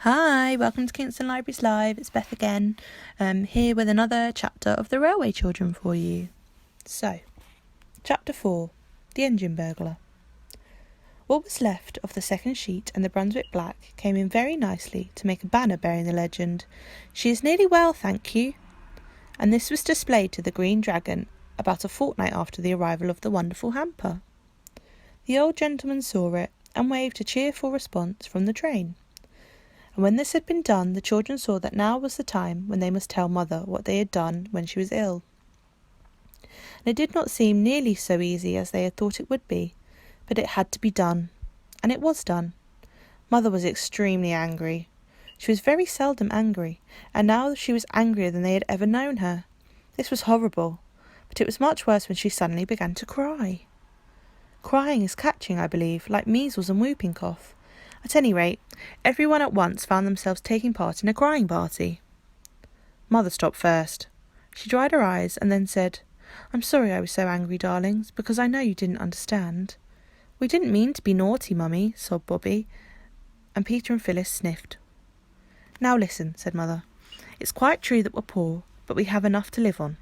Hi, welcome to Kingston Libraries Live. It's Beth again, here with another chapter of The Railway Children for you. So, Chapter 4, The Engine Burglar. What was left of the second sheet and the Brunswick black came in very nicely to make a banner bearing the legend, "She is nearly well, thank you," and this was displayed to the Green Dragon about a fortnight after the arrival of the wonderful hamper. The old gentleman saw it and waved a cheerful response from the train. And when this had been done, the children saw that now was the time when they must tell Mother what they had done when she was ill. And it did not seem nearly so easy as they had thought it would be, but it had to be done. And it was done. Mother was extremely angry. She was very seldom angry, and now she was angrier than they had ever known her. This was horrible, but it was much worse when she suddenly began to cry. Crying is catching, I believe, like measles and whooping cough. At any rate, everyone at once found themselves taking part in a crying party. Mother stopped first. She dried her eyes and then said, "I'm sorry I was so angry, darlings, because I know you didn't understand." "We didn't mean to be naughty, Mummy," sobbed Bobby, and Peter and Phyllis sniffed. "Now listen," said Mother. "It's quite true that we're poor, but we have enough to live on.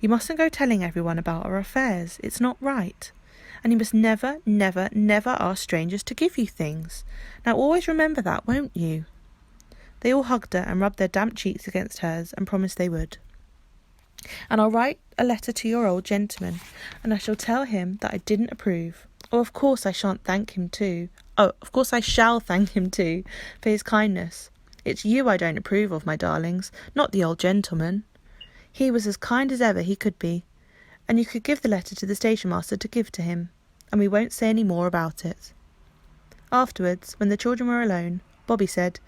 You mustn't go telling everyone about our affairs. It's not right. And you must never, never, never ask strangers to give you things. Now always remember that, won't you?" They all hugged her and rubbed their damp cheeks against hers and promised they would. "And I'll write a letter to your old gentleman, and I shall tell him that I didn't approve. Oh, of course I shall thank him too, for his kindness. It's you I don't approve of, my darlings, not the old gentleman. He was as kind as ever he could be, and you could give the letter to the station master to give to him, and we won't say any more about it." Afterwards, when the children were alone, Bobby said,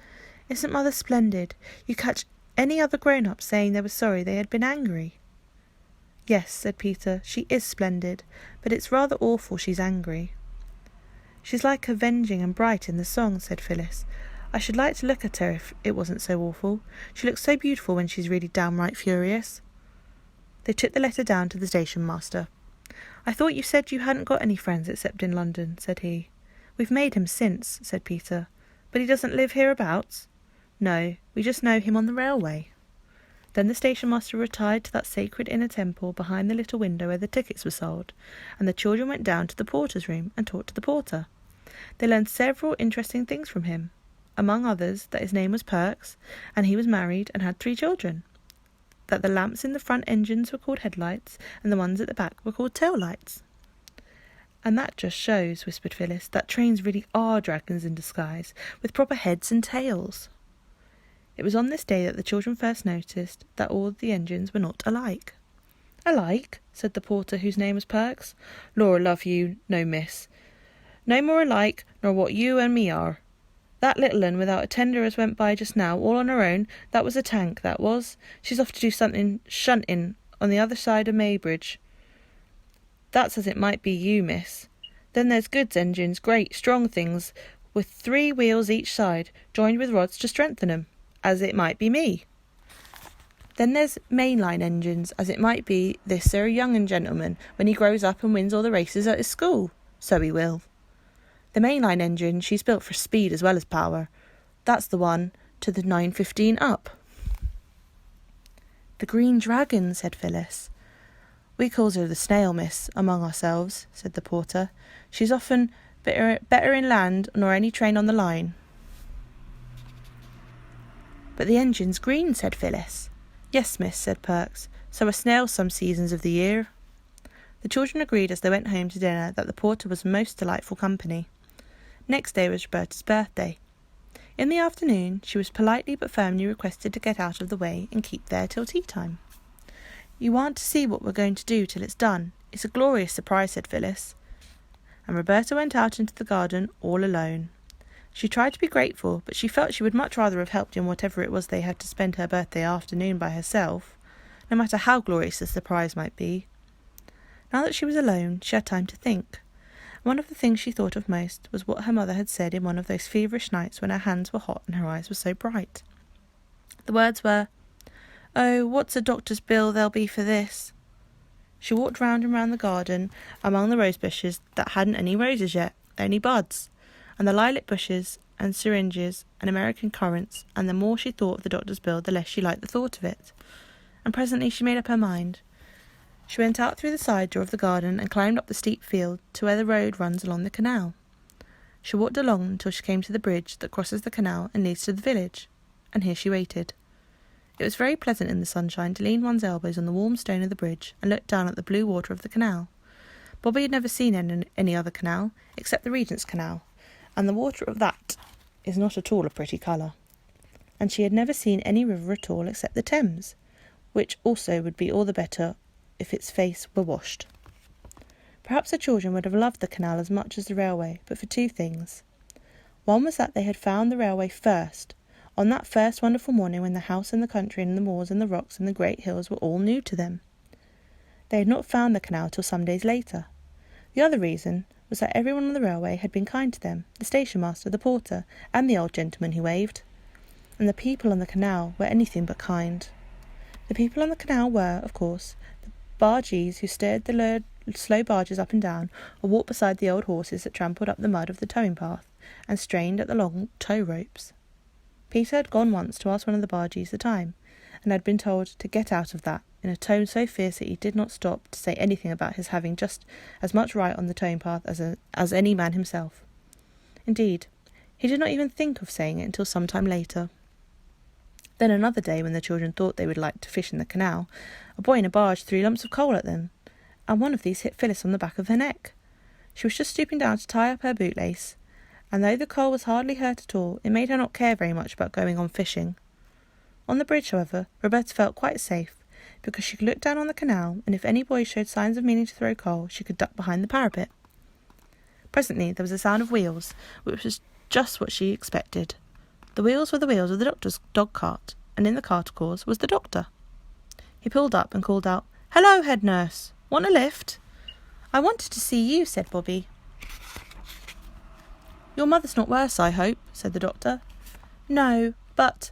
"Isn't Mother splendid? You catch any other grown-up saying they were sorry they had been angry." "Yes," said Peter, "she is splendid, but it's rather awful she's angry." "She's like avenging and bright in the song," said Phyllis. "I should like to look at her if it wasn't so awful. She looks so beautiful when she's really downright furious." They took the letter down to the station master. "I thought you said you hadn't got any friends except in London," said he. "We've made him since," said Peter. "But he doesn't live hereabouts?" "No, we just know him on the railway." Then the station master retired to that sacred inner temple behind the little window where the tickets were sold, and the children went down to the porter's room and talked to the porter. They learned several interesting things from him, among others that his name was Perks, and he was married and had 3 children. That the lamps in the front engines were called headlights, and the ones at the back were called tail lights. "And that just shows," whispered Phyllis, "that trains really are dragons in disguise, with proper heads and tails." It was on this day that the children first noticed that all the engines were not alike. "Alike?" said the porter, whose name was Perks. "Lord love you, no, miss. No more alike nor what you and me are. That little un without a tender as went by just now, all on her own, that was a tank, that was. She's off to do something shunting on the other side of Maybridge. That's as it might be you, miss. Then there's goods engines, great, strong things, with 3 wheels each side, joined with rods to strengthen 'em, as it might be me. Then there's mainline engines, as it might be this sir young un gentleman, when he grows up and wins all the races at his school. So he will. The mainline engine, she's built for speed as well as power. That's the one to the 9:15 up." "The Green Dragon," said Phyllis. "We calls her the Snail, miss, among ourselves," said the porter. "She's often better in land nor any train on the line." "But the engine's green," said Phyllis. "Yes, miss," said Perks. "So are snails some seasons of the year." The children agreed as they went home to dinner that the porter was most delightful company. Next day was Roberta's birthday. In the afternoon she was politely but firmly requested to get out of the way and keep there till tea time. "You aren't to see what we're going to do till it's done. It's a glorious surprise," said Phyllis. And Roberta went out into the garden all alone. She tried to be grateful, but she felt she would much rather have helped in whatever it was they had to spend her birthday afternoon by herself, no matter how glorious the surprise might be. Now that she was alone, she had time to think. One of the things she thought of most was what her mother had said in one of those feverish nights when her hands were hot and her eyes were so bright. The words were, "Oh, what's a doctor's bill there'll be for this?" She walked round and round the garden among the rose bushes that hadn't any roses yet, only buds, and the lilac bushes and syringes and American currants, and the more she thought of the doctor's bill, the less she liked the thought of it. And presently she made up her mind. She went out through the side door of the garden and climbed up the steep field to where the road runs along the canal. She walked along until she came to the bridge that crosses the canal and leads to the village, and here she waited. It was very pleasant in the sunshine to lean one's elbows on the warm stone of the bridge and look down at the blue water of the canal. Bobby had never seen any other canal, except the Regent's Canal, and the water of that is not at all a pretty colour. And she had never seen any river at all except the Thames, which also would be all the better if its face were washed. Perhaps the children would have loved the canal as much as the railway, but for two things. One was that they had found the railway first, on that first wonderful morning when the house and the country and the moors and the rocks and the great hills were all new to them. They had not found the canal till some days later. The other reason was that everyone on the railway had been kind to them, the station master, the porter, and the old gentleman who waved. And the people on the canal were anything but kind. The people on the canal were, of course, the bargees who steered the slow barges up and down, or walked beside the old horses that trampled up the mud of the towing path, and strained at the long tow ropes. Peter had gone once to ask one of the bargees the time, and had been told to get out of that, in a tone so fierce that he did not stop to say anything about his having just as much right on the towing path as any man himself. Indeed, he did not even think of saying it until some time later. Then another day, when the children thought they would like to fish in the canal, a boy in a barge threw lumps of coal at them, and one of these hit Phyllis on the back of her neck. She was just stooping down to tie up her bootlace, and though the coal was hardly hurt at all, it made her not care very much about going on fishing. On the bridge, however, Roberta felt quite safe, because she could look down on the canal, and if any boy showed signs of meaning to throw coal, she could duck behind the parapet. Presently there was a sound of wheels, which was just what she expected. The wheels were the wheels of the doctor's dog-cart, and in the cart, of course, was the doctor. He pulled up and called out, "Hello, head nurse. Want a lift?" "I wanted to see you," said Bobby. "Your mother's not worse, I hope," said the doctor. "No, but—"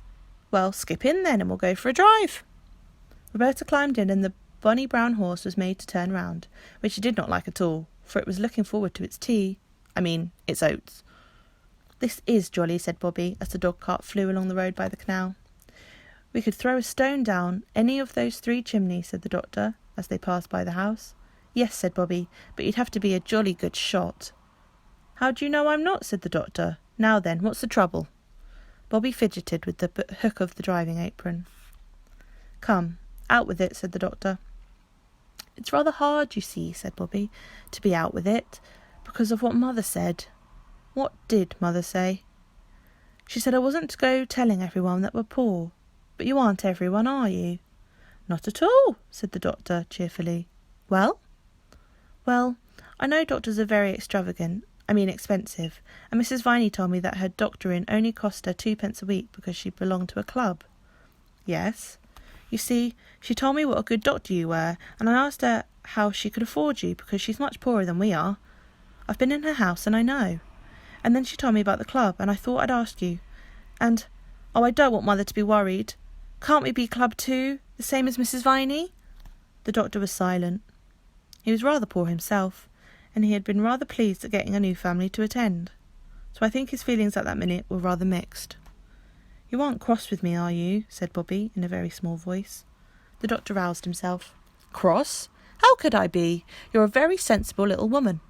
"Well, skip in then, and we'll go for a drive." Roberta climbed in, and the bonny brown horse was made to turn round, which she did not like at all, for it was looking forward to its tea. Its oats. "This is jolly," said Bobby, as the dog-cart flew along the road by the canal. "We could throw a stone down any of those 3 chimneys," said the doctor, as they passed by the house. "Yes," said Bobby, "but you'd have to be a jolly good shot." "How do you know I'm not?" said the doctor. "Now then, what's the trouble?" Bobby fidgeted with the hook of the driving apron. "Come, out with it," said the doctor. "It's rather hard, you see," said Bobby, "to be out with it, because of what Mother said." "What did Mother say?" "She said I wasn't to go telling everyone that we're poor. But you aren't everyone, are you?" "Not at all," said the doctor cheerfully. "Well?" "Well, I know doctors are very expensive, and Mrs. Viney told me that her doctoring only cost her 2 pence a week because she belonged to a club." "Yes?" "You see, she told me what a good doctor you were, and I asked her how she could afford you, because she's much poorer than we are. I've been in her house, and I know. And then she told me about the club, and I thought I'd ask you. And, I don't want Mother to be worried. Can't we be club too, the same as Mrs. Viney?" The doctor was silent. He was rather poor himself, and he had been rather pleased at getting a new family to attend. So I think his feelings at that minute were rather mixed. "You aren't cross with me, are you?" said Bobby, in a very small voice. The doctor roused himself. "Cross? How could I be? You're a very sensible little woman.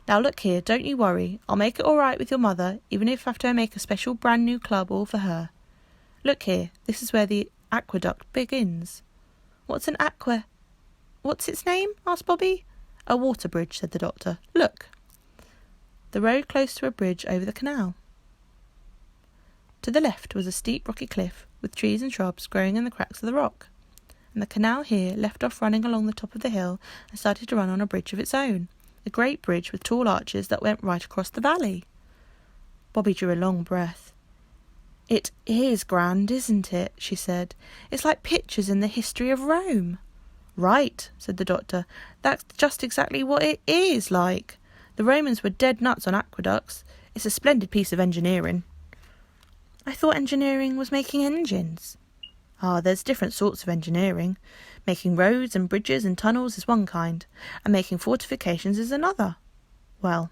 Now look here, don't you worry. I'll make it all right with your mother, even if I have to make a special brand new club all for her. Look here, this is where the aqueduct begins." "What's an What's its name?" asked Bobby. "A water bridge," said the doctor. "Look." The road close to a bridge over the canal. To the left was a steep rocky cliff, with trees and shrubs growing in the cracks of the rock, and the canal here left off running along the top of the hill and started to run on a bridge of its own, a great bridge with tall arches that went right across the valley. Bobby drew a long breath. "It is grand, isn't it?" she said. "It's like pictures in the history of Rome." "Right," said the doctor. "That's just exactly what it is like. The Romans were dead nuts on aqueducts. It's a splendid piece of engineering." "I thought engineering was making engines." "Ah, there's different sorts of engineering. Making roads and bridges and tunnels is one kind, and making fortifications is another. Well,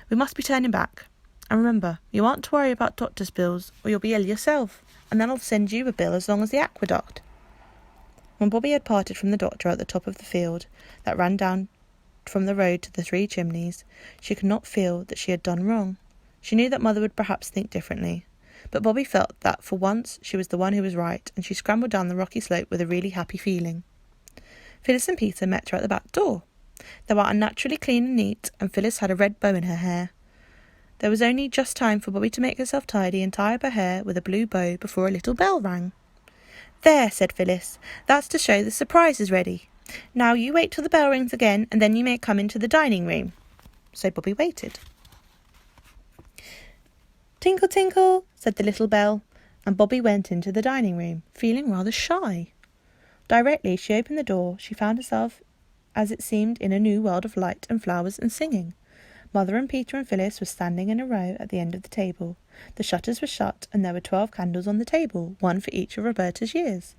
we must be turning back. And remember, you aren't to worry about doctor's bills, or you'll be ill yourself, and then I'll send you a bill as long as the aqueduct." When Bobby had parted from the doctor at the top of the field that ran down from the road to the 3 chimneys, she could not feel that she had done wrong. She knew that Mother would perhaps think differently, but Bobby felt that for once she was the one who was right, and she scrambled down the rocky slope with a really happy feeling. Phyllis and Peter met her at the back door. They were unnaturally clean and neat, and Phyllis had a red bow in her hair. There was only just time for Bobby to make herself tidy and tie up her hair with a blue bow before a little bell rang. "There," said Phyllis, "that's to show the surprise is ready. Now you wait till the bell rings again, and then you may come into the dining room." So Bobby waited. "Tinkle, tinkle," said the little bell, and Bobby went into the dining room, feeling rather shy. Directly she opened the door, she found herself, as it seemed, in a new world of light and flowers and singing. Mother and Peter and Phyllis were standing in a row at the end of the table. The shutters were shut, and there were 12 candles on the table, one for each of Roberta's years.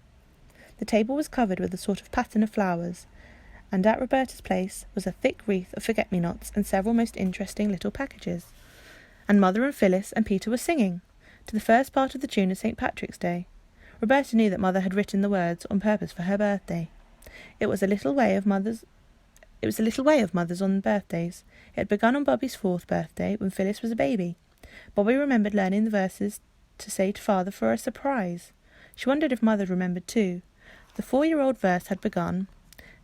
The table was covered with a sort of pattern of flowers, and at Roberta's place was a thick wreath of forget-me-nots and several most interesting little packages. And Mother and Phyllis and Peter were singing, to the first part of the tune of St. Patrick's Day. Roberta knew that Mother had written the words on purpose for her birthday. It was a little way of Mother's on birthdays. It had begun on Bobby's 4th birthday, when Phyllis was a baby. Bobby remembered learning the verses to say to Father for a surprise. She wondered if Mother remembered too. The 4-year-old verse had begun,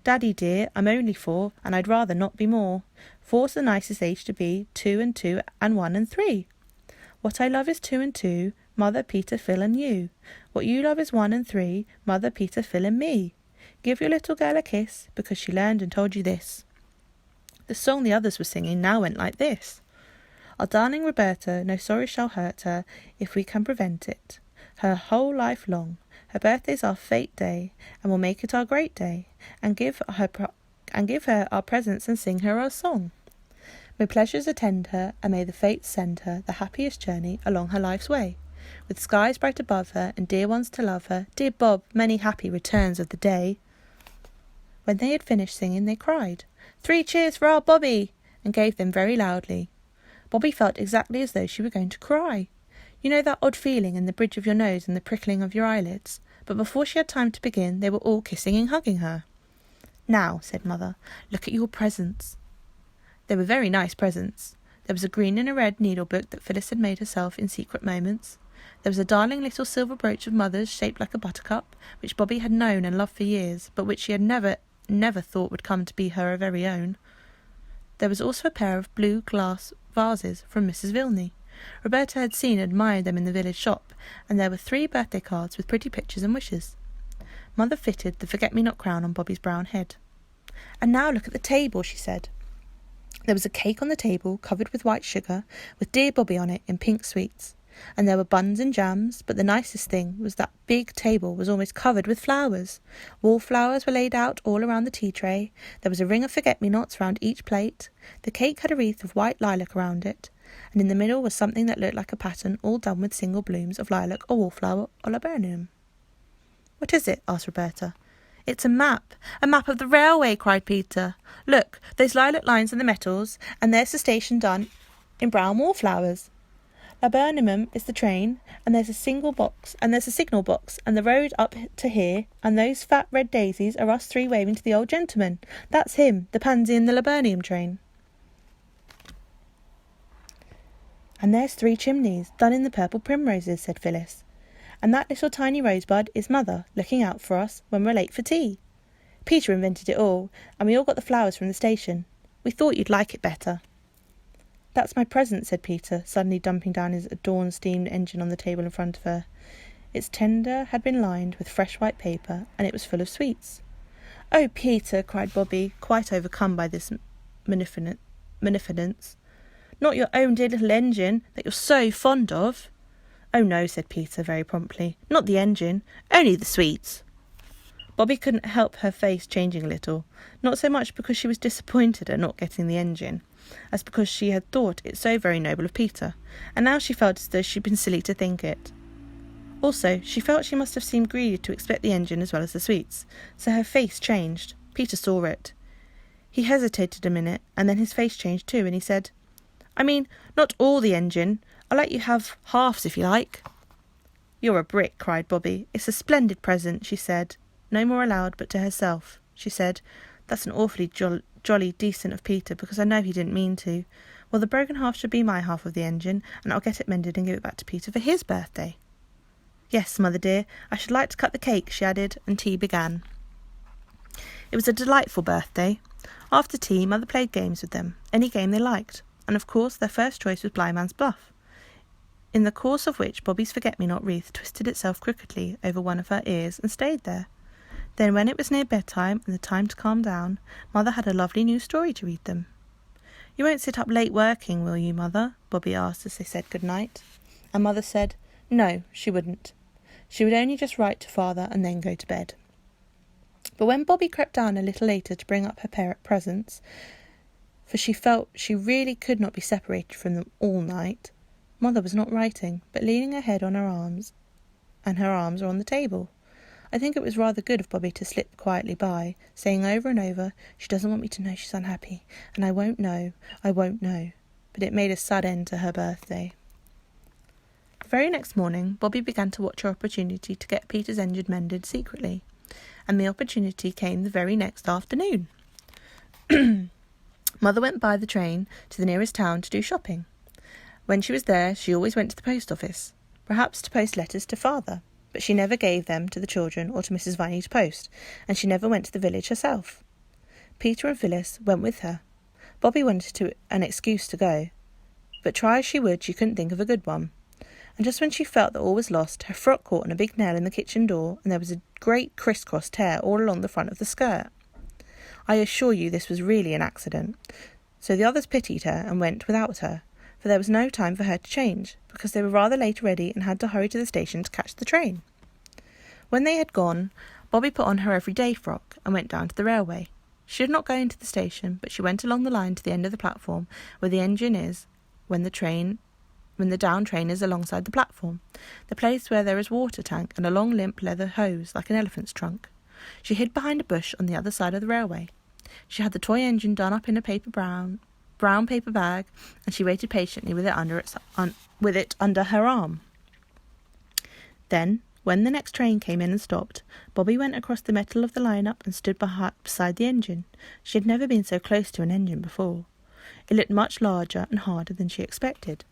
"Daddy dear, I'm only 4, and I'd rather not be more. 4's the nicest age to be, 2 and 2 and 1 and 3. What I love is 2 and 2, Mother, Peter, Phil and you. What you love is 1 and 3, Mother, Peter, Phil and me. Give your little girl a kiss, because she learned and told you this." The song the others were singing now went like this: "Our darling Roberta, no sorrow shall hurt her, if we can prevent it. Her whole life long, her birthday's our fete day, and we'll make it our great day, and give her our presents and sing her our song. May pleasures attend her, and may the fates send her the happiest journey along her life's way, with skies bright above her, and dear ones to love her. Dear Bob, many happy returns of the day." When they had finished singing, they cried, "3 cheers for our Bobby!" and gave them very loudly. Bobby felt exactly as though she were going to cry. You know that odd feeling in the bridge of your nose and the prickling of your eyelids? But before she had time to begin, they were all kissing and hugging her. "Now," said Mother, "look at your presents." They were very nice presents. There was a green and a red needle-book that Phyllis had made herself in secret moments. There was a darling little silver brooch of Mother's shaped like a buttercup, which Bobby had known and loved for years, but which she had never thought would come to be her very own. There was also a pair of blue glass vases from Mrs. Vilney. Roberta had seen and admired them in the village shop, and there were 3 birthday cards with pretty pictures and wishes. Mother fitted the forget-me-not crown on Bobby's brown head. "And now look at the table," she said. There was a cake on the table, covered with white sugar, with dear Bobby on it in pink sweets. And there were buns and jams, but the nicest thing was that big table was almost covered with flowers. Wallflowers were laid out all around the tea tray. There was a ring of forget-me-nots round each plate. The cake had a wreath of white lilac around it, and in the middle was something that looked like a pattern, all done with single blooms of lilac or wallflower or laburnum. "What is it?" asked Roberta. "It's a map of the railway," cried Peter. "Look, those lilac lines in the metals, and there's the station done in brown wallflowers. Laburnum is the train, and there's a signal box, and the road up to here, and those fat red daisies are us 3 waving to the old gentleman. That's him, the pansy in the laburnum train. And there's 3 chimneys, done in the purple primroses," said Phyllis. "And that little tiny rosebud is Mother, looking out for us when we're late for tea. Peter invented it all, and we all got the flowers from the station. We thought you'd like it better." "That's my present," said Peter, suddenly dumping down his adorned steam engine on the table in front of her. Its tender had been lined with fresh white paper, and it was full of sweets. "Oh, Peter," cried Bobby, quite overcome by this munificence. "Not your own dear little engine that you're so fond of?" "Oh, no," said Peter very promptly. "Not the engine, only the sweets." Bobby couldn't help her face changing a little, not so much because she was disappointed at not getting the engine, as because she had thought it so very noble of Peter, and now she felt as though she'd been silly to think it. Also, she felt she must have seemed greedy to expect the engine as well as the sweets, so her face changed. Peter saw it. He hesitated a minute, and then his face changed too, and he said, I mean, not all the engine. I'll let you have halves if you like." "You're a brick," cried Bobby. "It's a splendid present," she said. No more aloud, but to herself. She said, "That's an awfully jolly decent of Peter, because I know he didn't mean to. Well, the broken half should be my half of the engine, and I'll get it mended and give it back to Peter for his birthday." "Yes, mother dear, I should like to cut the cake," she added, and tea began. It was a delightful birthday. After tea, Mother played games with them, any game they liked, and of course their first choice was Blindman's Bluff, in the course of which Bobby's forget-me-not wreath twisted itself crookedly over one of her ears and stayed there. Then, when it was near bedtime and the time to calm down, Mother had a lovely new story to read them. "You won't sit up late working, will you, Mother?" Bobby asked as they said good night. And Mother said no, she wouldn't. She would only just write to Father and then go to bed. But when Bobby crept down a little later to bring up her presents, for she felt she really could not be separated from them all night, Mother was not writing, but leaning her head on her arms, and her arms were on the table. I think it was rather good of Bobby to slip quietly by, saying over and over, "She doesn't want me to know she's unhappy, and I won't know, but it made a sad end to her birthday. The very next morning, Bobby began to watch her opportunity to get Peter's engine mended secretly, and the opportunity came the very next afternoon. Mother went by the train to the nearest town to do shopping. When she was there, she always went to the post office, perhaps to post letters to Father, but she never gave them to the children or to Mrs. Viney to post, and she never went to the village herself. Peter and Phyllis went with her. Bobby wanted an excuse to go, but try as she would, she couldn't think of a good one. And just when she felt that all was lost, her frock caught on a big nail in the kitchen door, and there was a great criss-cross tear all along the front of the skirt. I assure you this was really an accident. So the others pitied her and went without her, for there was no time for her to change, because they were rather late already and had to hurry to the station to catch the train. When they had gone, Bobby put on her everyday frock and went down to the railway. She did not go into the station, but she went along the line to the end of the platform where the engine is when the down train is alongside the platform, the place where there is a water tank and a long limp leather hose like an elephant's trunk. She hid behind a bush on the other side of the railway. She had the toy engine done up in a brown paper bag, and she waited patiently with it under her arm. Then, when the next train came in and stopped, Bobby went across the metal of the line-up and stood beside the engine. She had never been so close to an engine before. It looked much larger and harder than she expected,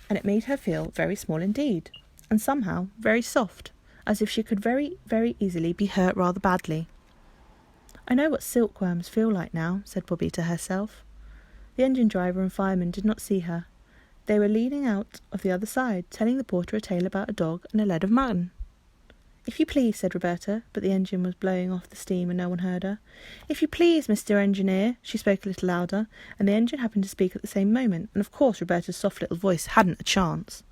and it made her feel very small indeed, and somehow very soft, as if she could very, very easily be hurt rather badly. "I know what silkworms feel like now," said Bobby to herself. The engine driver and fireman did not see her. They were leaning out of the other side, telling the porter a tale about a dog and a lead of mutton. "If you please," said Roberta, but the engine was blowing off the steam and no one heard her. "If you please, Mr. Engineer," she spoke a little louder, and the engine happened to speak at the same moment, and of course Roberta's soft little voice hadn't a chance.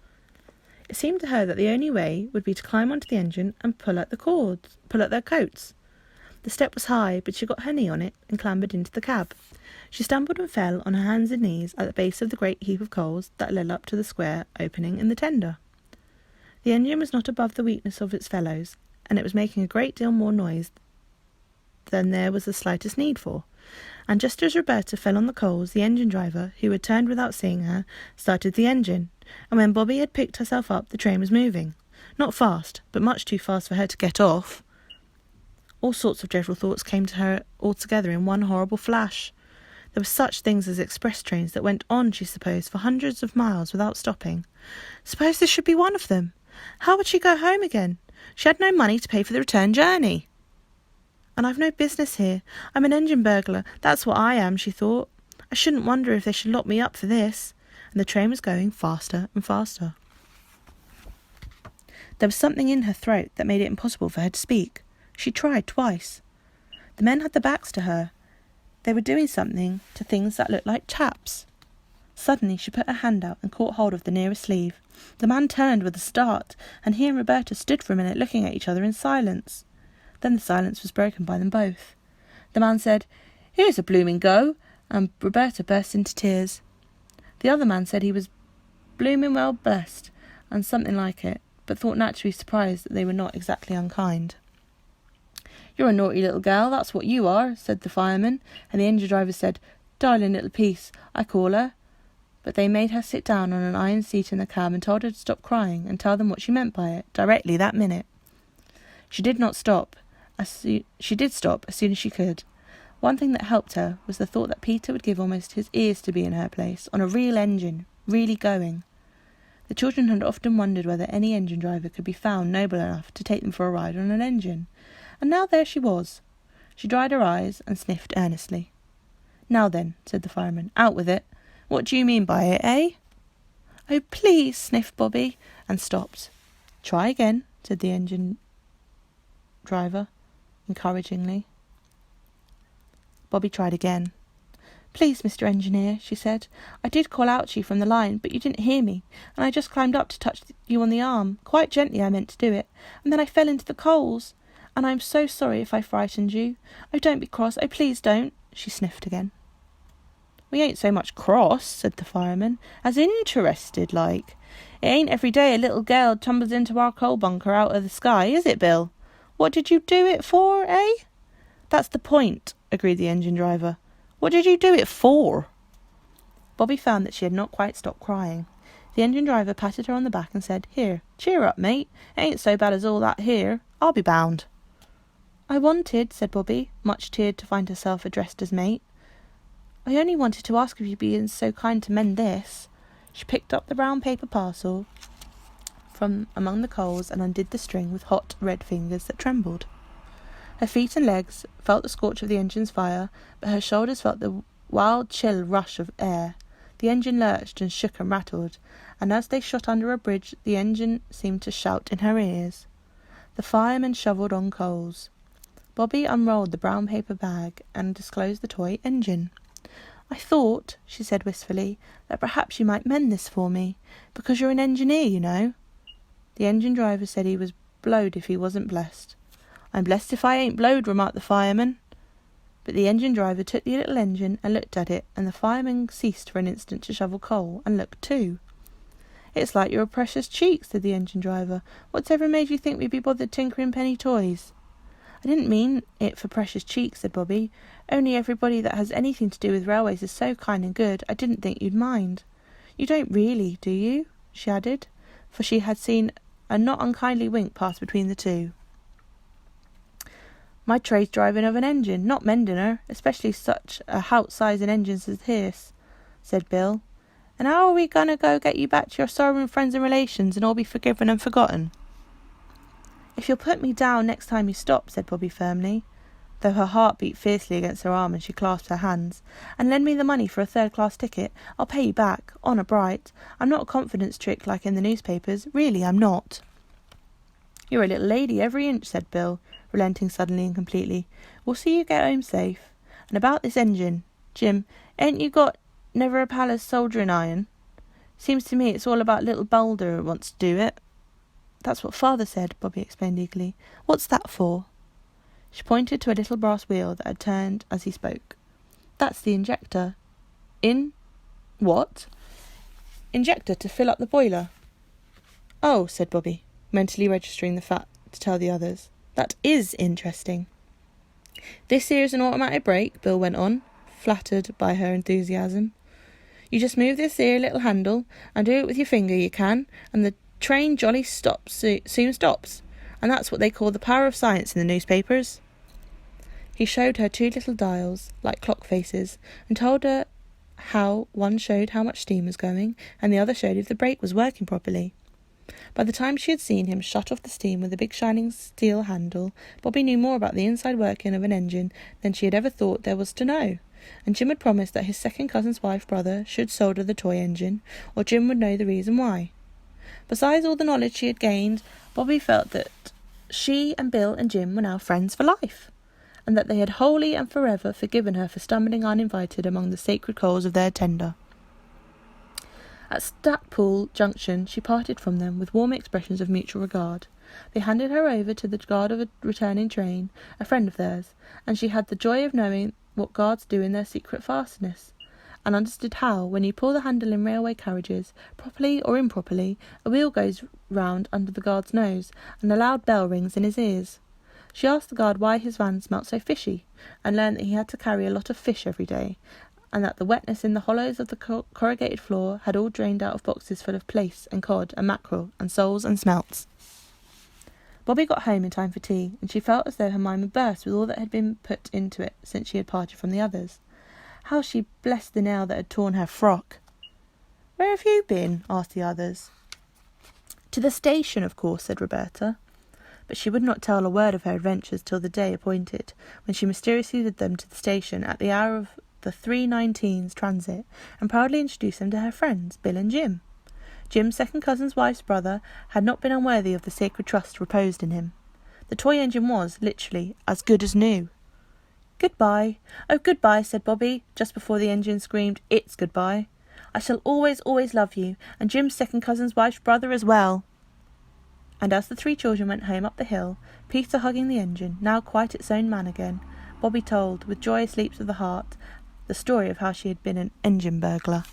It seemed to her that the only way would be to climb onto the engine and pull at their coats. The step was high, but she got her knee on it and clambered into the cab. She stumbled and fell on her hands and knees at the base of the great heap of coals that led up to the square opening in the tender. The engine was not above the weakness of its fellows, and it was making a great deal more noise than there was the slightest need for. And just as Roberta fell on the coals, the engine driver, who had turned without seeing her, started the engine, and when Bobby had picked herself up, the train was moving. Not fast, but much too fast for her to get off. All sorts of dreadful thoughts came to her all together in one horrible flash. There were such things as express trains that went on, she supposed, for hundreds of miles without stopping. Suppose this should be one of them. How would she go home again? She had no money to pay for the return journey. "And I've no business here. I'm an engine burglar, that's what I am," she thought. "I shouldn't wonder if they should lock me up for this." And the train was going faster and faster. There was something in her throat that made it impossible for her to speak. She tried twice. The men had their backs to her. They were doing something to things that looked like taps. Suddenly she put her hand out and caught hold of the nearest sleeve. The man turned with a start, and he and Roberta stood for a minute looking at each other in silence. Then the silence was broken by them both. The man said, "Here's a blooming go," and Roberta burst into tears. The other man said he was bloomin' well blessed, and something like it, but thought naturally surprised that they were not exactly unkind. "You're a naughty little gal, that's what you are," said the fireman, and the engine driver said, "Darling little piece, I call her." but they made her sit down on an iron seat in the cab and told her to stop crying and tell them what she meant by it, directly that minute. She did stop as soon as she could. One thing that helped her was the thought that Peter would give almost his ears to be in her place, on a real engine, really going. The children had often wondered whether any engine driver could be found noble enough to take them for a ride on an engine, and now there she was. She dried her eyes and sniffed earnestly. "Now then," said the fireman, "out with it. What do you mean by it, eh?" "Oh, please," sniffed Bobby, and stopped. "Try again," said the engine driver, encouragingly. Bobby tried again. "Please, Mr. Engineer," she said. "I did call out to you from the line, but you didn't hear me, and I just climbed up to touch you on the arm. Quite gently I meant to do it, and then I fell into the coals. And I'm so sorry if I frightened you. Oh, don't be cross. Oh, please don't." She sniffed again. "We ain't so much cross," said the fireman, "as interested, like. It ain't every day a little girl tumbles into our coal bunker out of the sky, is it, Bill? What did you do it for, eh?" "That's the point," agreed the engine driver. "What did you do it for?" Bobby found that she had not quite stopped crying. The engine driver patted her on the back and said, "Here, cheer up, mate. It ain't so bad as all that here, I'll be bound." "I wanted," said Bobby, much cheered to find herself addressed as mate. "I only wanted to ask if you'd be so kind to mend this." She picked up the brown paper parcel from among the coals and undid the string with hot red fingers that trembled. Her feet and legs felt the scorch of the engine's fire, but her shoulders felt the wild chill rush of air. The engine lurched and shook and rattled, and as they shot under a bridge the engine seemed to shout in her ears. The firemen shovelled on coals. Bobby unrolled the brown paper bag and disclosed the toy engine. "I thought," she said wistfully, "that perhaps you might mend this for me, because you're an engineer, you know." The engine driver said he was blowed if he wasn't blessed. "I'm blessed if I ain't blowed," remarked the fireman. But the engine driver took the little engine and looked at it, and the fireman ceased for an instant to shovel coal and looked too. "It's like your precious cheeks," said the engine driver. "What's ever made you think we'd be bothered tinkering penny toys?" "I didn't mean it for precious cheeks," said Bobby. "Only everybody that has anything to do with railways is so kind and good, I didn't think you'd mind. You don't really, do you?" she added, for she had seen a not unkindly wink pass between the two. "My trade's driving of an engine, not mending her, especially such a hout-sizing engines as this," said Bill. "And how are we going to go get you back to your sorrowing friends and relations and all be forgiven and forgotten?" "If you'll put me down next time you stop," said Bobby firmly, though her heart beat fiercely against her arm and she clasped her hands, "and lend me the money for a third-class ticket, I'll pay you back, honour bright. I'm not a confidence trick like in the newspapers. Really, I'm not." "You're a little lady every inch," said Bill, relenting suddenly and completely. "We'll see you get home safe. And about this engine, Jim, ain't you got never a palace soldering iron? Seems to me it's all about little Boulder wants to do it." "That's what father said," Bobby explained eagerly. "What's that for?" She pointed to a little brass wheel that had turned as he spoke. "That's the injector." "In what?" "Injector to fill up the boiler." "Oh," said Bobby, mentally registering the fact to tell the others. "That is interesting." "This here's an automatic brake," Bill went on, flattered by her enthusiasm. "You just move this here little handle, and do it with your finger you can, and the train jolly soon stops. And that's what they call the power of science in the newspapers." He showed her two little dials, like clock faces, and told her how one showed how much steam was going, and the other showed if the brake was working properly. By the time she had seen him shut off the steam with a big shining steel handle, Bobby knew more about the inside working of an engine than she had ever thought there was to know, and Jim had promised that his second cousin's wife brother should solder the toy engine, or Jim would know the reason why. Besides all the knowledge she had gained, Bobby felt that she and Bill and Jim were now friends for life, and that they had wholly and forever forgiven her for stumbling uninvited among the sacred coals of their tender. At Stackpool Junction she parted from them with warm expressions of mutual regard. They handed her over to the guard of a returning train, a friend of theirs, and she had the joy of knowing what guards do in their secret fastness, and understood how, when you pull the handle in railway carriages, properly or improperly, a wheel goes round under the guard's nose, and a loud bell rings in his ears. She asked the guard why his van smelt so fishy, and learned that he had to carry a lot of fish every day, and that the wetness in the hollows of the corrugated floor had all drained out of boxes full of plaice and cod and mackerel and soles and smelts. Bobby got home in time for tea, and she felt as though her mind would burst with all that had been put into it since she had parted from the others. How she blessed the nail that had torn her frock. "Where have you been?" asked the others. "To the station, of course," said Roberta. But she would not tell a word of her adventures till the day appointed, when she mysteriously led them to the station at the hour of the 3:19's transit, and proudly introduced them to her friends, Bill and Jim. Jim's second cousin's wife's brother had not been unworthy of the sacred trust reposed in him. The toy engine was, literally, as good as new. "Goodbye. Oh, goodbye," said Bobby, just before the engine screamed, "It's goodbye. I shall always, always love you, and Jim's second cousin's wife's brother as well." And as the three children went home up the hill, Peter hugging the engine, now quite its own man again, Bobby told, with joyous leaps of the heart, the story of how she had been an engine burglar.